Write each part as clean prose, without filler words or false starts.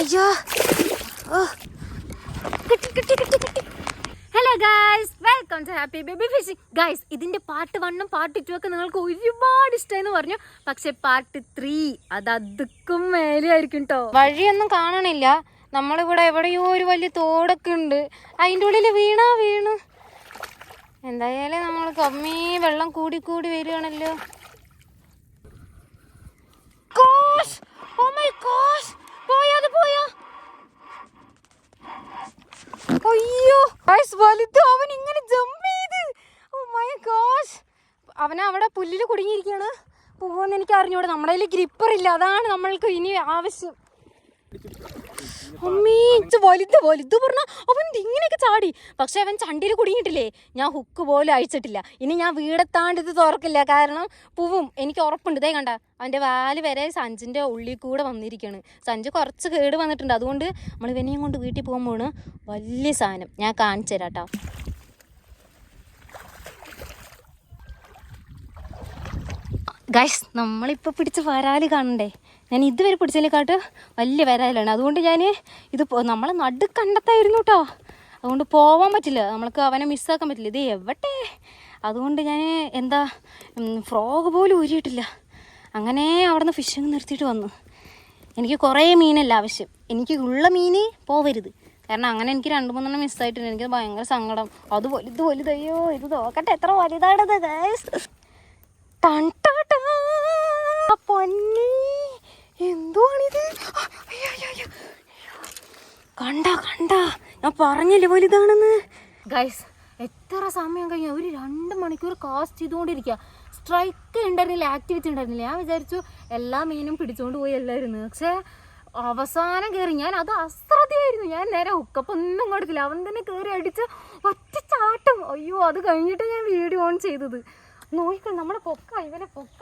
അയ്യോ hello guys, welcome to happy baby fishing. Guys, ഇതിന്റെ part 1ഉം പാർട്ട് 2 ഒക്കെ നിങ്ങൾക്ക് ഒരുപാട് ഇഷ്ടമെന്ന് പറഞ്ഞു. പക്ഷെ പാർട്ട് 3 അത് അതുക്കും മേലെ ആയിരിക്കും കേട്ടോ. വഴിയൊന്നും കാണണില്ല. നമ്മളിവിടെ എവിടെയോ ഒരു വലിയ തോടൊക്കെ ഉണ്ട്. അതിൻ്റെ ഉള്ളിൽ വീണു. എന്തായാലും നമ്മൾ കമ്മി വെള്ളം കൂടി കൂടി വരികയാണല്ലോ. പോയോ അയ്യോ വലുത്. അവൻ ഇങ്ങനെ ജമ്പ് ചെയ്ത്. Oh my gosh. അവൻ അവിടെ പുല്ലിൽ കുടുങ്ങിയിരിക്കുകയാണ്. പോവെന്ന് എനിക്ക് അറിഞ്ഞൂടെ. നമ്മുടെ കയ്യിൽ ഗ്രിപ്പർ ഇല്ല. അതാണ് നമ്മൾക്ക് ഇനി ആവശ്യം. അമ്മീ വലുത് പറഞ്ഞാൽ അവൻ ഇങ്ങനെയൊക്കെ ചാടി. പക്ഷെ അവൻ ചണ്ടിയിൽ കുടുങ്ങിയിട്ടില്ലേ. ഞാൻ ഹുക്ക് പോലും അഴിച്ചിട്ടില്ല. ഇനി ഞാൻ വീടെത്താണ്ട് ഇത് തുറക്കില്ല. കാരണം പൂവും എനിക്ക് ഉറപ്പുണ്ട്. ഇതേ കണ്ട അവൻ്റെ വാല് വരെ സഞ്ചിൻ്റെ ഉള്ളിൽ കൂടെ വന്നിരിക്കുകയാണ്. സഞ്ചി കുറച്ച് കേട് വന്നിട്ടുണ്ട്. അതുകൊണ്ട് നമ്മൾ ഇവനെയും കൊണ്ട് വീട്ടിൽ പോകുമ്പോൾ വലിയ സാധനം ഞാൻ കാണിച്ചു തരാം കേട്ടോ. ഗൈസ്, നമ്മളിപ്പോൾ പിടിച്ച് വരാല് കാണണ്ടേ. ഞാൻ ഇതുവരെ പിടിച്ചതിനെക്കാട്ട് വലിയ വരാലാണ്. അതുകൊണ്ട് ഞാൻ ഇത് നമ്മളെ കണ്ടെത്തായിരുന്നു കേട്ടോ. അതുകൊണ്ട് പോവാൻ പറ്റില്ല. നമ്മൾക്ക് അവനെ മിസ്സാക്കാൻ പറ്റില്ല. ഇത് എവിടെ. അതുകൊണ്ട് ഞാൻ ഫ്രോഗ് പോലും ഊരിയിട്ടില്ല. അങ്ങനെ അവിടെ നിന്ന് ഫിഷിങ് നിർത്തിയിട്ട് വന്നു. എനിക്ക് കുറേ മീനല്ല ആവശ്യം. എനിക്ക് ഉള്ള മീൻ പോവരുത്. കാരണം അങ്ങനെ എനിക്ക് 2-3 മിസ്സായിട്ടുണ്ട്. എനിക്ക് ഭയങ്കര സങ്കടം. അത് വലുത്. അയ്യോ ഇത് നോക്കട്ടെ എത്ര വലുതാണത് ഗൈസ്. പൊന്നി എന്തുവാണിത്. കണ്ട ഞാൻ പറഞ്ഞില്ലേ വലുതാണെന്ന്. ഗൈസ്, എത്ര സമയം കഴിഞ്ഞാൽ ഒരു 2 മണിക്കൂർ കാസ്റ്റ് ചെയ്തുകൊണ്ടിരിക്കുക. സ്ട്രൈക്ക് ഉണ്ടായിരുന്നില്ല, ആക്ടിവിറ്റി ഉണ്ടായിരുന്നില്ല. ഞാൻ വിചാരിച്ചു എല്ലാ മീനും പിടിച്ചുകൊണ്ട് പോയി എല്ലാവരും. പക്ഷേ അവസാനം കയറി. ഞാൻ അത് അശ്രദ്ധയായിരുന്നു. ഞാൻ നേരെ ഹുക്കപ്പ് ഒന്നും കൊടുത്തില്ല. അവൻ തന്നെ കയറി അടിച്ച് ഒറ്റ ചാട്ടം. അയ്യോ, അത് കഴിഞ്ഞിട്ട് ഞാൻ വീഡിയോ ഓൺ ചെയ്തത്. നോക്കിക്കോ നമ്മളെ ഇവനെ പൊക്ക.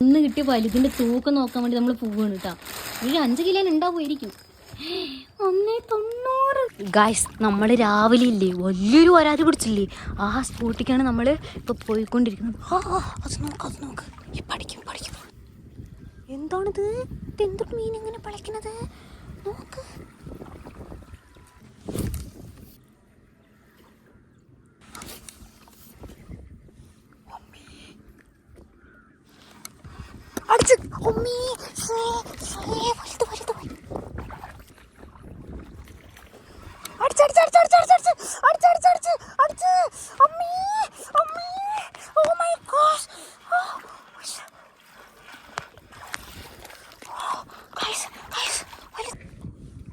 ഒന്ന് കിട്ടിയ വലുതിന്റെ തൂക്കം നോക്കാൻ വേണ്ടി നമ്മൾ പോവാണ് കേട്ടോ. ഒരു 5 കിലോ ഉണ്ടാവുമായിരിക്കും. 190. ഗൈസ്, നമ്മൾ രാവിലെ ഇല്ലേ വലിയൊരു വരാതി പിടിച്ചില്ലേ. ആ സ്പോട്ടിക്കാണ് നമ്മൾ ഇപ്പൊ പോയിക്കൊണ്ടിരിക്കുന്നത്. അത് നോക്ക്. പഠിക്കും. എന്താണിത്? എന്തൊരു മീൻ ഇങ്ങനെ പളിക്കുന്നത് നോക്ക്.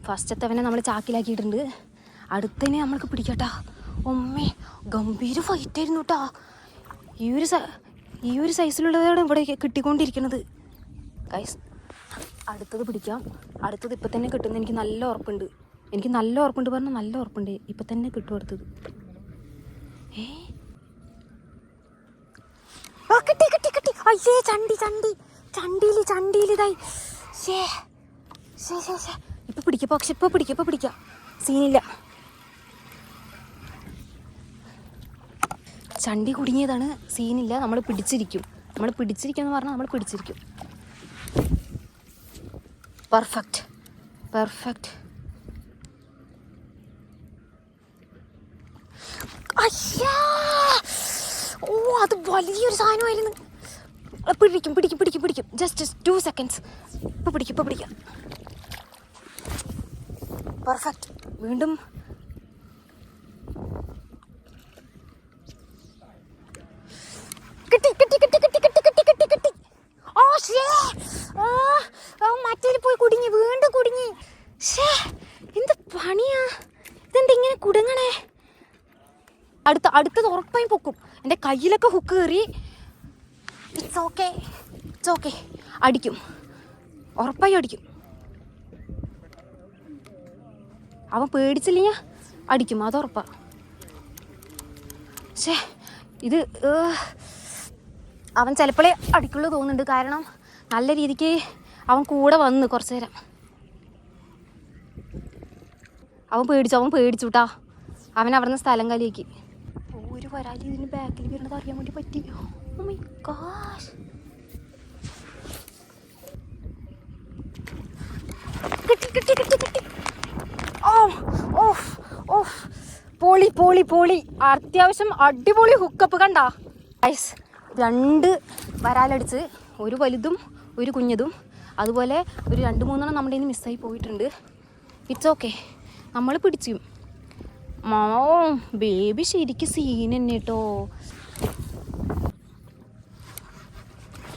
ഫസ്റ്റത്തവനെ നമ്മൾ ചാക്കിലാക്കിയിട്ടുണ്ട്. അടുത്തതിനെ നമ്മൾക്ക് പിടിക്കട്ടാ. ഗംഭീര ഫൈറ്റ് ആയിരുന്നു കേട്ടോ. ഈ ഒരു സൈസിലുള്ളതാണ് ഇവിടെ കിട്ടിക്കൊണ്ടിരിക്കുന്നത്. ഗൈസ്, അടുത്തത് പിടിക്കാം. അടുത്തത് ഇപ്പം തന്നെ കിട്ടുമെന്ന് എനിക്ക് നല്ല ഉറപ്പുണ്ട്. പറഞ്ഞാൽ നല്ല ഉറപ്പുണ്ട്. ഇപ്പം തന്നെ കിട്ടും അടുത്തത്. കിട്ടി. അയ്യേ ചണ്ടിയിൽ ഇതായി. ഇപ്പം പിടിക്കാം. സീനില്ല. ചണ്ടി കുടുങ്ങിയതാണ്. സീനില്ല. നമ്മൾ പിടിച്ചിരിക്കും എന്ന് പറഞ്ഞാൽ നമ്മൾ പിടിച്ചിരിക്കും. പെർഫെക്റ്റ്. അയ്യാ, അത് വലിയൊരു സാധനമായിരുന്നു. പിടിക്കും. Just 2 seconds. ഇപ്പം പിടിക്കാം. പെർഫെക്റ്റ്. വീണ്ടും കിട്ടി. മറ്റേ പോയി വീണ്ടും കുടുങ്ങി. എന്ത് പണിയാ ഇതെന്താ ഇങ്ങനെ കുടുങ്ങണേ. അടുത്തത് ഉറപ്പായും പൊക്കും. എൻ്റെ കയ്യിലൊക്കെ ഹുക്ക് കയറി. It's okay. അടിക്കും, ഉറപ്പായും അടിക്കും. അവൻ പേടിച്ചില്ലെങ്കിൽ അടിക്കും, അതുറപ്പാ. ഇത് അവൻ ചിലപ്പോഴേ അടിക്കുള്ളൂ തോന്നുന്നുണ്ട്. കാരണം നല്ല രീതിക്ക് അവൻ കൂടെ വന്ന് കുറച്ച് നേരം. അവൻ പേടിച്ചു കേട്ടാ. അവൻ അവിടെ നിന്ന് സ്ഥലം കാലിയാക്കി. ഒരു വരാലി ഇതിന് ബാക്കിൽ വരുന്നത് അറിയാൻ വേണ്ടി പറ്റി. Oh my gosh. കിട്ടി. പോളി അത്യാവശ്യം അടിപൊളി ഹുക്കപ്പ് കണ്ടാ ഗൈസ്. 2 വരാലടിച്ച്, ഒരു വലുതും ഒരു കുഞ്ഞതും, അതുപോലെ ഒരു 2-3 നമ്മുടെ കയ്യിൽ നിന്ന് മിസ്സായി പോയിട്ടുണ്ട്. ഇറ്റ്സ് ഓക്കെ, നമ്മൾ പിടിച്ചു. ബേബി ശരിക്കും സീൻ തന്നെ കേട്ടോ.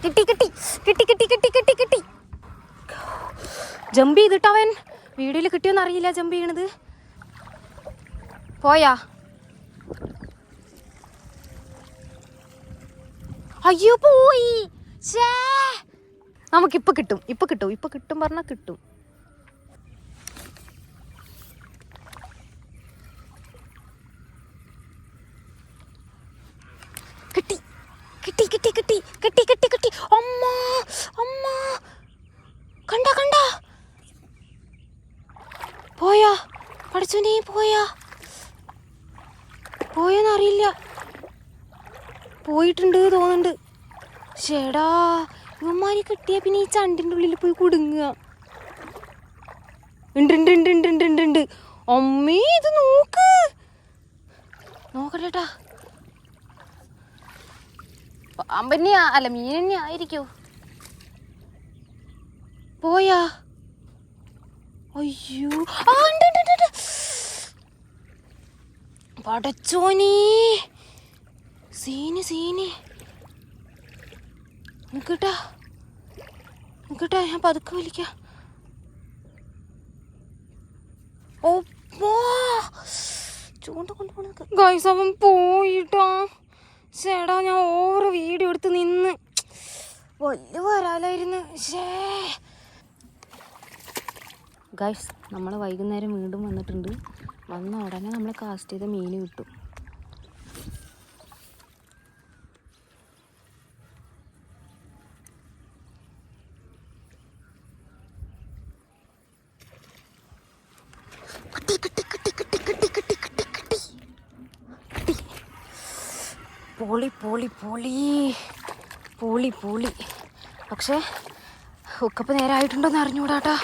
കിട്ടി. ജമ്പ് ചെയ്തിട്ടവൻ വീഡിയോയിൽ കിട്ടിയോന്ന് അറിയില്ല. ജമ്പ് ചെയ്യണത് പോയാ? അയ്യോ പോയി. നമുക്കിപ്പൊ കിട്ടും പറഞ്ഞാൽ കിട്ടും. കിട്ടി. അമ്മ കണ്ട പോയാ? പഠിച്ചോനെ പോയെന്നറിയില്ല. പോയിട്ടുണ്ട് തോന്നുന്നുണ്ട്. ചേടാ, ഇവന്മാര് കിട്ടിയ പിന്നെ ഈ ചണ്ടിൻ്റെ ഉള്ളിൽ പോയി കുടുങ്ങുക. ഉണ്ട്. അമ്മേ, ഇത് നോക്കട്ടെട്ടാ. പാമ്പന്നെയാ, അല്ല മീനെന്നെ ആയിരിക്കോ? പോയാ? അയ്യോ, ഉണ്ട്. പടച്ചോനീ, സീന്. നിക്കട്ടാ, ഞാൻ പതുക്കെ വലിക്കാം. ചൂണ്ട കൊണ്ടുപോണ ഗൈസ്, അവൻ പോയിട്ടോ. ചേടാ, ഞാൻ ഓവർ വീഡിയോ എടുത്ത് നിന്ന് വലിയ വരാലായിരുന്നു. ഗൈസ്, നമ്മൾ വൈകുന്നേരം വീണ്ടും വന്നിട്ടുണ്ട്. വന്ന ഉടനെ നമ്മൾ കാസ്റ്റ് ചെയ്ത മീൻ കിട്ടും. പോളി. പക്ഷേ ഹുക്കപ്പ് നേരായിട്ടുണ്ടോന്ന് അറിഞ്ഞൂടാട്ടാ.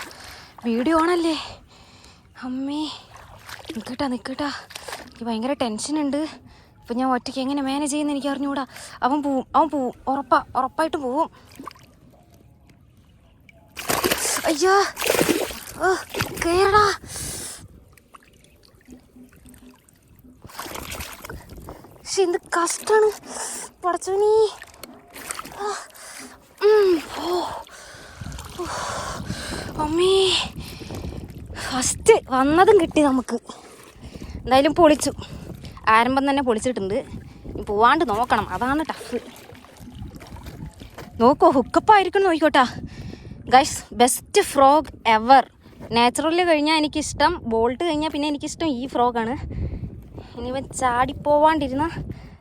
വീഡിയോ ആണല്ലേ. അമ്മേ, നിൽക്കട്ടാ. എനിക്ക് ഭയങ്കര ടെൻഷനുണ്ട്. ഇപ്പം ഞാൻ ഒറ്റയ്ക്ക് എങ്ങനെ മാനേജ് ചെയ്യുന്ന എനിക്ക് അറിഞ്ഞൂടാ. അവൻ പോവും. ഉറപ്പായിട്ട് പോവും. അയ്യോ, കേറടാ. പക്ഷെ എന്ത് കഷ്ടാണ് പടച്ചോനീ. അമ്മേ, ഫസ്റ്റ് വന്നതും കിട്ടി നമുക്ക്. എന്തായാലും പൊളിച്ചു. ആരംഭം തന്നെ പൊളിച്ചിട്ടുണ്ട്. പോവാണ്ട് നോക്കണം, അതാണ് ടഫ്. നോക്കോ, ഹുക്കപ്പായിരിക്കണം നോക്കിക്കോട്ടാ guys. Best frog ever. Natural കഴിഞ്ഞാൽ എനിക്കിഷ്ടം, ബോൾട്ട് കഴിഞ്ഞാൽ പിന്നെ എനിക്കിഷ്ടം ഈ ഫ്രോഗാണ്. ഇനിവൻ ചാടിപ്പോവാണ്ടിരുന്ന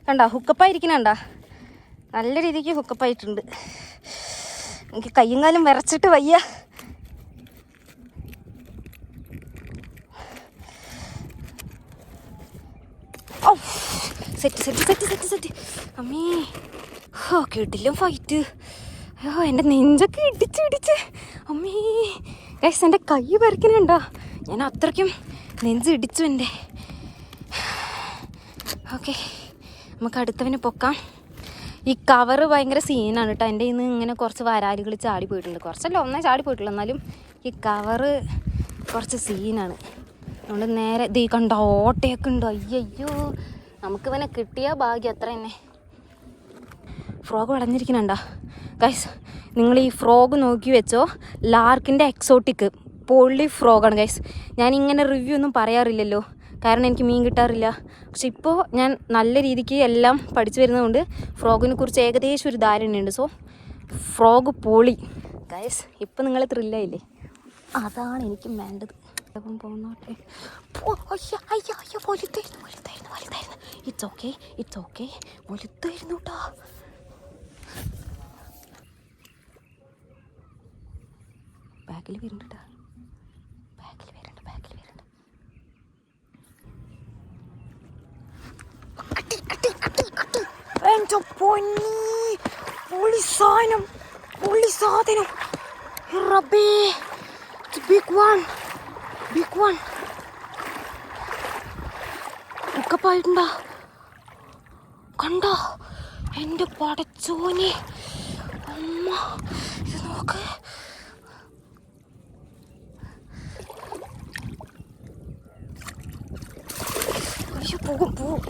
കണ്ട ഹുക്കപ്പായിരിക്കണ. നല്ല രീതിക്ക് ഹുക്കപ്പായിട്ടുണ്ട്. എനിക്ക് കയ്യും കാലും വിറച്ചിട്ട് വയ്യ. സെറ്റ്. അമ്മേ, കേട്ടില്ല ഫൈറ്റ്. എൻ്റെ നെഞ്ചൊക്കെ ഇടിച്ച്. അമ്മേ ഗൈസ്, എൻ്റെ കൈ വരയ്ക്കണുണ്ടോ? ഞാൻ അത്രയ്ക്കും നെഞ്ച് ഇടിച്ചു എൻ്റെ. ഓക്കെ, നമുക്ക് അടുത്തവന് പൊക്കാം. ഈ കവറ് ഭയങ്കര സീനാണ് കേട്ടോ. എൻ്റെ ഇന്ന് ഇങ്ങനെ കുറച്ച് വരാലുകൾ ചാടി പോയിട്ടുണ്ട്. കുറച്ചല്ല, ഒന്നേ ചാടി പോയിട്ടുള്ളൂ. എന്നാലും ഈ കവറ് കുറച്ച് സീനാണ്. അതുകൊണ്ട് നേരെ ദീ കണ്ട ഓട്ടയൊക്കെ ഉണ്ടോ. അയ്യോ, നമുക്ക് ഇവനെ കിട്ടിയ ഭാഗ്യം അത്ര തന്നെ. ഫ്രോഗ് വളഞ്ഞിരിക്കുന്നുണ്ടോ ഗൈസ്? നിങ്ങൾ ഈ ഫ്രോഗ് നോക്കി വെച്ചോ. ലാർക്കിൻ്റെ എക്സോട്ടിക് പൊള്ളി ഫ്രോഗാണ് ഗൈസ്. ഞാനിങ്ങനെ റിവ്യൂ ഒന്നും പറയാറില്ലല്ലോ, കാരണം എനിക്ക് മീൻ കിട്ടാറില്ല. പക്ഷെ ഇപ്പോൾ ഞാൻ നല്ല രീതിക്ക് എല്ലാം പഠിച്ചു വരുന്നതുകൊണ്ട് ഫ്രോഗിനെ കുറിച്ച് ഏകദേശം ഒരു ധാരണയുണ്ട്. സോ ഫ്രോഗ് പൊളി ഗൈസ്. ഇപ്പം നിങ്ങൾ ത്രില്ലായില്ലേ, അതാണ് എനിക്കും വേണ്ടത്. പോന്നോട്ടെ. അയ്യോ, വലുതായിരുന്നു. It's okay. വലുതായിരുന്നു കേട്ടോ. ബാക്കിൽ വരുന്നുണ്ട്. പൊന്നി പൊളി സാധനം, പൊളി സാധനം. റബ്ബേ, ബിഗ് വൺ, ബിഗ് വൺ. ഉക്കപ്പായിട്ടുണ്ടോ? കണ്ടോ? എൻ്റെ പടച്ചോനെ, അമ്മ ഇത് നോക്ക്. അയ്യോ, പോകും പോവും.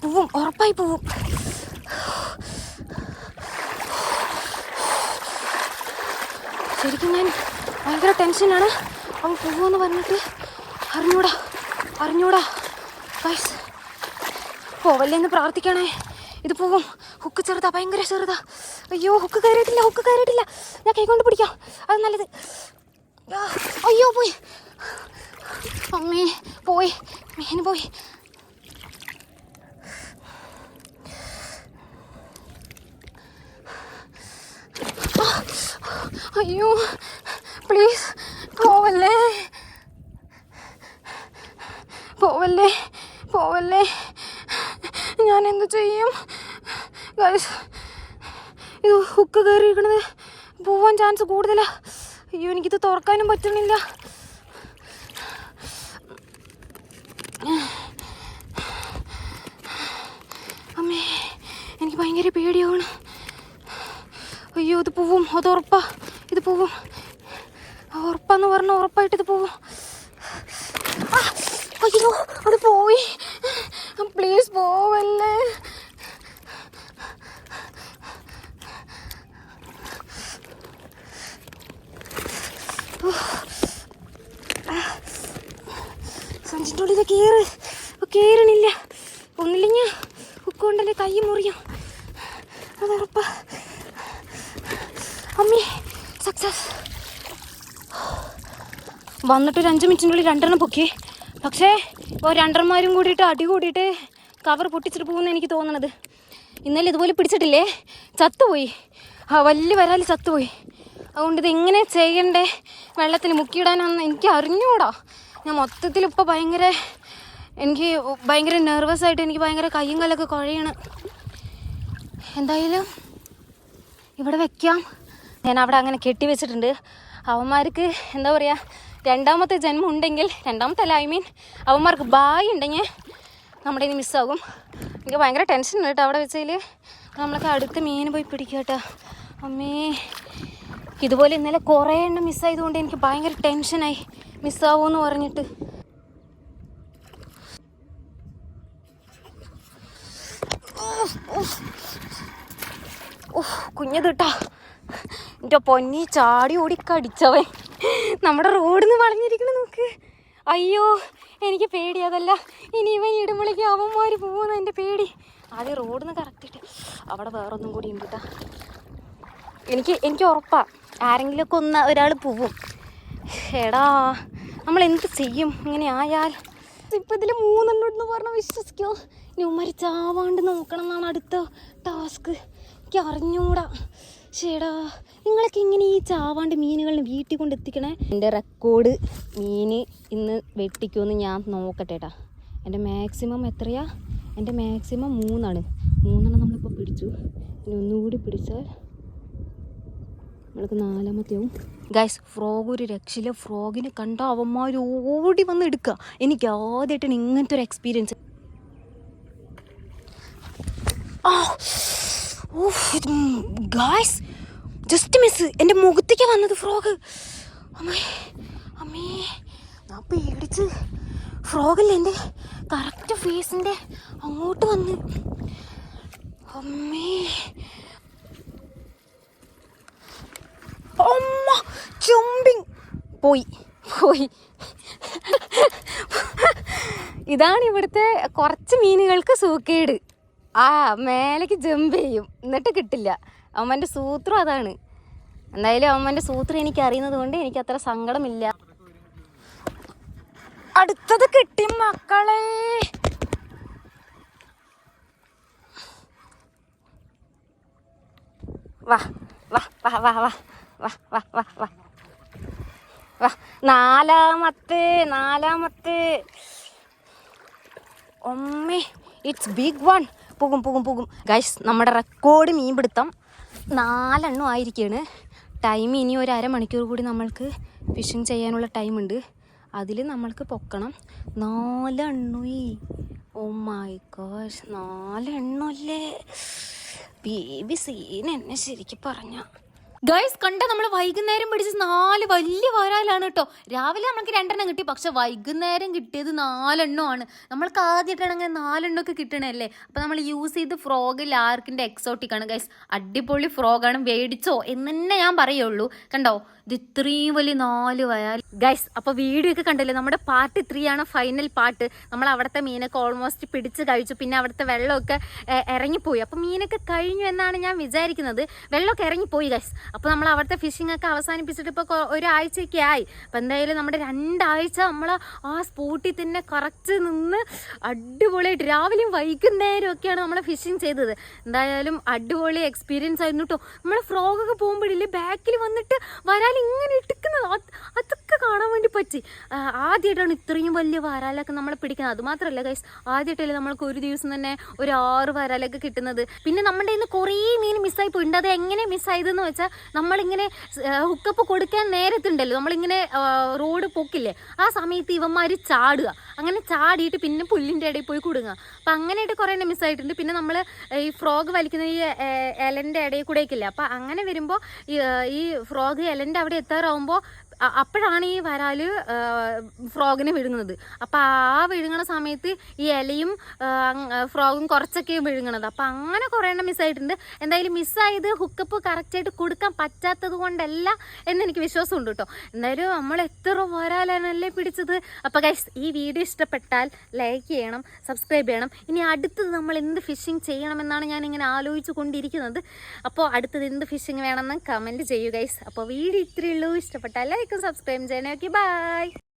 പോവും, ഉറപ്പായി പോവും. ശരിക്കും ഞാൻ ഭയങ്കര ടെൻഷനാണ്. അവൻ പോകുമെന്ന് പറഞ്ഞിട്ട് അറിഞ്ഞൂടാ ഗൈസ്. പോവല്ലേന്ന് പ്രാർത്ഥിക്കണേ. ഇത് പോവും. ഹുക്ക് ചെറുതാ, ഭയങ്കര ചെറുതാ. അയ്യോ, ഹുക്ക് കയറിയിട്ടില്ല. ഞാൻ കൈകൊണ്ട് പിടിക്കാം, അത് നല്ലത്. അയ്യോ, പോയി. അമ്മേ, പോയി, മീൻ പോയി. അയ്യോ, പ്ലീസ് പോവല്ലേ. ഞാൻ എന്ത് ചെയ്യും ഗൈസ്? ഇത് ഹുക്ക് കയറിയിരിക്കണത് പോവാൻ ചാൻസ് കൂടുതലാ. അയ്യോ, എനിക്കിത് തുറക്കാനും പറ്റുന്നില്ല. അമ്മേ, എനിക്ക് ഭയങ്കര പേടിയാണ്. അയ്യോ, ഇത് പോവും, അത് ഉറപ്പാ. ഇത് പോവും, ഉറപ്പാന്ന് പറഞ്ഞാൽ ഉറപ്പായിട്ട് ഇത് പോവും. അയ്യോ, അത് പോയി. പ്ലീസ് പോവല്ലേ. സഞ്ചിൻ്റെ ഉള്ളിൽ കയറണില്ല. ഒന്നില്ലെങ്കിൽ ഉക്കൊണ്ടല്ലേ കൈ മുറിയും, അത് ഉറപ്പാ. അമ്മേ, സക്സസ്. വന്നിട്ടൊരു 5 മിനിറ്റിനുള്ളിൽ 2 പൊക്കി. പക്ഷേ ഇപ്പോൾ 2 കൂടിയിട്ട് അടി കൂടിയിട്ട് കവർ പൊട്ടിച്ചിട്ട് പോകുമെന്ന് എനിക്ക് തോന്നണത്. ഇന്നലെ ഇതുപോലെ പിടിച്ചിട്ടില്ലേ, ചത്തുപോയി. വലിയ വരാൽ ചത്തുപോയി. അതുകൊണ്ട് ഇത് എങ്ങനെ ചെയ്യണ്ടേ, വെള്ളത്തിൽ മുക്കിയിടാനാണെന്ന് എനിക്ക് അറിഞ്ഞൂടാ. ഞാൻ മൊത്തത്തിൽ ഇപ്പോൾ എനിക്ക് ഭയങ്കര നെർവസായിട്ട് എനിക്ക് ഭയങ്കര കയ്യും കാലൊക്കെ കുഴയണം. എന്തായാലും ഇവിടെ വെക്കാം. ഞാൻ അവിടെ അങ്ങനെ കെട്ടി വെച്ചിട്ടുണ്ട്. അവന്മാർക്ക് എന്താ പറയുക, രണ്ടാമത്തെ ജന്മം ഉണ്ടെങ്കിൽ, അവന്മാർക്ക് ബായി ഉണ്ടെങ്കിൽ നമ്മുടെ ഇനി മിസ്സാകും. എനിക്ക് ഭയങ്കര ടെൻഷൻ ഉണ്ട് കേട്ടോ അവിടെ വെച്ചതിൽ. നമ്മളൊക്കെ അടുത്ത് മീൻ പോയി പിടിക്കുക കേട്ടോ. അമ്മേ, ഇതുപോലെ ഇന്നലെ കുറേ എണ്ണം മിസ്സായതുകൊണ്ട് എനിക്ക് ഭയങ്കര ടെൻഷനായി, മിസ്സാവുമെന്ന് പറഞ്ഞിട്ട്. കുഞ്ഞത് കേട്ടാ, എൻ്റെ പൊന്നി ചാടി ഓടി കടിച്ചവൻ നമ്മുടെ റോഡിൽ നിന്ന് വളഞ്ഞിരിക്കണ നോക്ക്. അയ്യോ, എനിക്ക് പേടി അതല്ല. ഇനി ഇവൻ ഇടുമ്പോഴേക്കും അവന്മാർ പോകുന്ന എൻ്റെ പേടി. ആദ്യം റോഡിൽ നിന്ന് കറക്റ്റിട്ട് അവിടെ വേറൊന്നും കൂടി ഉണ്ട് കേട്ടാ. എനിക്ക് ഉറപ്പാണ് ആരെങ്കിലുമൊക്കെ ഒരാൾ പോവും. എടാ, നമ്മൾ എന്ത് ചെയ്യും ഇങ്ങനെ ആയാൽ? ഇപ്പം ഇതിൽ 3 ഉണ്ടെന്ന് പറഞ്ഞാൽ വിശ്വസിക്കോ? ഇവന്മാർ ചാവാണ്ട് നോക്കണം എന്നാണ് അടുത്ത ടാസ്ക്. എനിക്ക് അറിഞ്ഞൂടാ. ശേടാ, നിങ്ങളൊക്കെ ഇങ്ങനെ ഈ ചാവാണ്ട് മീനുകളിന് വീട്ടിൽ കൊണ്ട് എത്തിക്കണേ. എൻ്റെ റെക്കോർഡ് മീൻ ഇന്ന് വെട്ടിക്കുമെന്ന് ഞാൻ നോക്കട്ടെ ഏട്ടാ. എൻ്റെ മാക്സിമം എത്രയാ? എൻ്റെ മാക്സിമം 3 നമ്മളിപ്പോൾ പിടിച്ചു. ഇനി ഒന്നുകൂടി പിടിച്ചാൽ നമ്മൾക്ക് 4ാമത്തെയാവും. ഗൈസ്, ഫ്രോഗ് ഒരു രക്ഷയില്ല. ഫ്രോഗിനെ കണ്ട അവന്മാർ ഓടി വന്ന് എടുക്കുക. എനിക്ക് ആദ്യമായിട്ടാണ് ഇങ്ങനത്തെ ഒരു എക്സ്പീരിയൻസ്. Guys, just miss. എൻ്റെ മുഖത്തേക്ക് വന്നത് ഫ്രോഗ്. അമ്മേ, ഞാൻ പേടിച്ച്. ഫ്രോഗല്ലേ എൻ്റെ കറക്റ്റ് ഫേസിൻ്റെ അങ്ങോട്ട് വന്ന്. അമ്മേ, അമ്മ ജമ്പിങ് പോയി. ഇതാണ് ഇവിടുത്തെ കുറച്ച് മീനുകൾക്ക് സൂക്കേട്. മേലേക്ക് ജമ്പ് ചെയ്യും, എന്നിട്ട് കിട്ടില്ല. അമ്മൻ്റെ സൂത്രം അതാണ്. എന്തായാലും അമ്മൻ്റെ സൂത്രം എനിക്ക് അറിയുന്നത് കൊണ്ട് എനിക്ക് അത്ര സങ്കടമില്ല. അടുത്തത് കിട്ടി മക്കളെ. വാ വാ വാ വാ വാ വാ വാ വാ വാ വാ. 4ാമത്തെ. അമ്മേ, ഇറ്റ്സ് ബിഗ് വൺ. പോകും ഗൈസ്. നമ്മുടെ റെക്കോർഡ് മീൻപിടുത്തം 4 എണ്ണം ആയിരിക്കുകയാണ്. ടൈം ഇനി ഒരു അരമണിക്കൂർ കൂടി നമ്മൾക്ക് ഫിഷിങ് ചെയ്യാനുള്ള ടൈമുണ്ട്. അതിൽ നമ്മൾക്ക് പൊക്കണം 4 എണ്ണോയി. ഓ മൈ ഗോഷ്, 4 എണ്ണല്ലേ. ബേബി സീൻ എന്നെ ശരിക്കും പറഞ്ഞ ഗൈസ്. കണ്ട നമ്മൾ വൈകുന്നേരം പിടിച്ച 4 വലിയ വരാലാണ് കേട്ടോ. രാവിലെ നമുക്ക് 2 എണ്ണം കിട്ടി, പക്ഷെ വൈകുന്നേരം കിട്ടിയത് 4 എണ്ണമാണ്. നമ്മൾക്ക് ആദ്യമായിട്ടാണ് അങ്ങനെ 4 എണ്ണമൊക്കെ കിട്ടണല്ലേ. അപ്പോൾ നമ്മൾ യൂസ് ചെയ്ത് ഫ്രോഗ് ലാർക്കിൻ്റെ എക്സോട്ടിക്കാണ് ഗൈസ്. അടിപൊളി ഫ്രോഗാണ്, മേടിച്ചോ എന്ന് തന്നെ ഞാൻ പറയുള്ളൂ. കണ്ടോ, ഇത് ഇത്രയും വലിയ 4 വരാൽ ഗൈസ്. അപ്പോൾ വീഡിയോ ഒക്കെ കണ്ടല്ലേ, നമ്മുടെ പാർട്ട് 3 ആണ് ഫൈനൽ പാർട്ട്. നമ്മൾ അവിടുത്തെ മീനൊക്കെ ഓൾമോസ്റ്റ് പിടിച്ച് കഴിച്ചു. പിന്നെ അവിടുത്തെ വെള്ളമൊക്കെ ഇറങ്ങിപ്പോയി. അപ്പോൾ മീനൊക്കെ കഴിഞ്ഞു എന്നാണ് ഞാൻ വിചാരിക്കുന്നത്. വെള്ളമൊക്കെ ഇറങ്ങിപ്പോയി ഗൈസ്. അപ്പോൾ നമ്മൾ അവിടുത്തെ ഫിഷിംഗ് ഒക്കെ അവസാനിപ്പിച്ചിട്ട് ഇപ്പോൾ ഒരാഴ്ചയൊക്കെ ആയി. അപ്പോൾ എന്തായാലും നമ്മുടെ 2 ആഴ്ച നമ്മൾ ആ സ്പോട്ടിൽ തന്നെ കറക്റ്റ് നിന്ന് അടിപൊളിയായിട്ട് രാവിലെയും വൈകുന്നേരം ഒക്കെയാണ് നമ്മൾ ഫിഷിങ് ചെയ്തത്. എന്തായാലും അടിപൊളി എക്സ്പീരിയൻസ് ആയിരുന്നു കേട്ടോ. നമ്മൾ ഫ്രോഗൊക്കെ പോകുമ്പോഴില്ലേ ബാക്കിൽ വന്നിട്ട് വരാൽ ഇങ്ങനെ ഇട്ടിക്കുന്നത്, അതൊക്കെ കാണാൻ വേണ്ടി പറ്റി. ആദ്യമായിട്ടാണ് ഇത്രയും വലിയ വരാലൊക്കെ നമ്മൾ പിടിക്കുന്നത്. അതുമാത്രമല്ല ഗൈസ്, ആദ്യമായിട്ടല്ലേ നമ്മൾക്ക് ഒരു ദിവസം തന്നെ ഒരു 6 വരാലൊക്കെ കിട്ടുന്നത്. പിന്നെ നമ്മുടെ ഇന്ന് കുറേ മീൻ മിസ്സായി പോയിട്ടുണ്ട്. അത് എങ്ങനെ മിസ്സായതെന്ന് വെച്ചാൽ, നമ്മളിങ്ങനെ ഹുക്കപ്പ് കൊടുക്കാൻ നേരത്തുണ്ടല്ലോ, നമ്മളിങ്ങനെ റോഡ് പൊക്കില്ലേ, ആ സമയത്ത് ഇവന്മാർ ചാടുക. അങ്ങനെ ചാടിയിട്ട് പിന്നെ പുല്ലിൻ്റെ ഇടയിൽ പോയി കുടുങ്ങുക. അപ്പം അങ്ങനെയായിട്ട് കുറേ എണ്ണം മിസ്സായിട്ടുണ്ട്. പിന്നെ നമ്മൾ ഈ ഫ്രോഗ് വലിക്കുന്ന ഈ ഇലൻ്റെ ഇടയിൽ കൂടെയൊക്കെ. അപ്പം അങ്ങനെ വരുമ്പോൾ ഈ ഫ്രോഗ് ഇലൻ്റെ അവിടെ എത്താറാവുമ്പോൾ അപ്പോഴാണ് ഈ വരാല് ഫ്രോഗിനെ വിഴുങ്ങുന്നത്. അപ്പം ആ വിഴുങ്ങണ സമയത്ത് ഈ ഇലയും ഫ്രോഗും കുറച്ചൊക്കെ വിഴുങ്ങണത്. അപ്പം അങ്ങനെ കുറേ എണ്ണം മിസ്സായിട്ടുണ്ട്. എന്തായാലും മിസ്സായത് ഹുക്കപ്പ് കറക്റ്റായിട്ട് കൊടുക്കാൻ പറ്റാത്തത് കൊണ്ടല്ല എന്നെനിക്ക് വിശ്വാസമുണ്ട് കേട്ടോ. എന്തായാലും നമ്മൾ എത്ര വരാലാണല്ലേ പിടിച്ചത്. അപ്പോൾ ഗൈസ്, ഈ വീഡിയോ ഇഷ്ടപ്പെട്ടാൽ ലൈക്ക് ചെയ്യണം, സബ്സ്ക്രൈബ് ചെയ്യണം. ഇനി അടുത്തത് നമ്മൾ എന്ത് ഫിഷിങ് ചെയ്യണമെന്നാണ് ഞാനിങ്ങനെ ആലോചിച്ച് കൊണ്ടിരിക്കുന്നത്. അപ്പോൾ അടുത്തത് എന്ത് ഫിഷിങ് വേണമെന്ന് കമൻറ്റ് ചെയ്യൂ ഗൈസ്. അപ്പോൾ വീഡിയോ ഇത്രയേ ഉള്ളൂ. ഇഷ്ടപ്പെട്ടാൽ ലൈക്കും സബ്സ്ക്രൈബ് ചെയ്യണേ. Okay, by.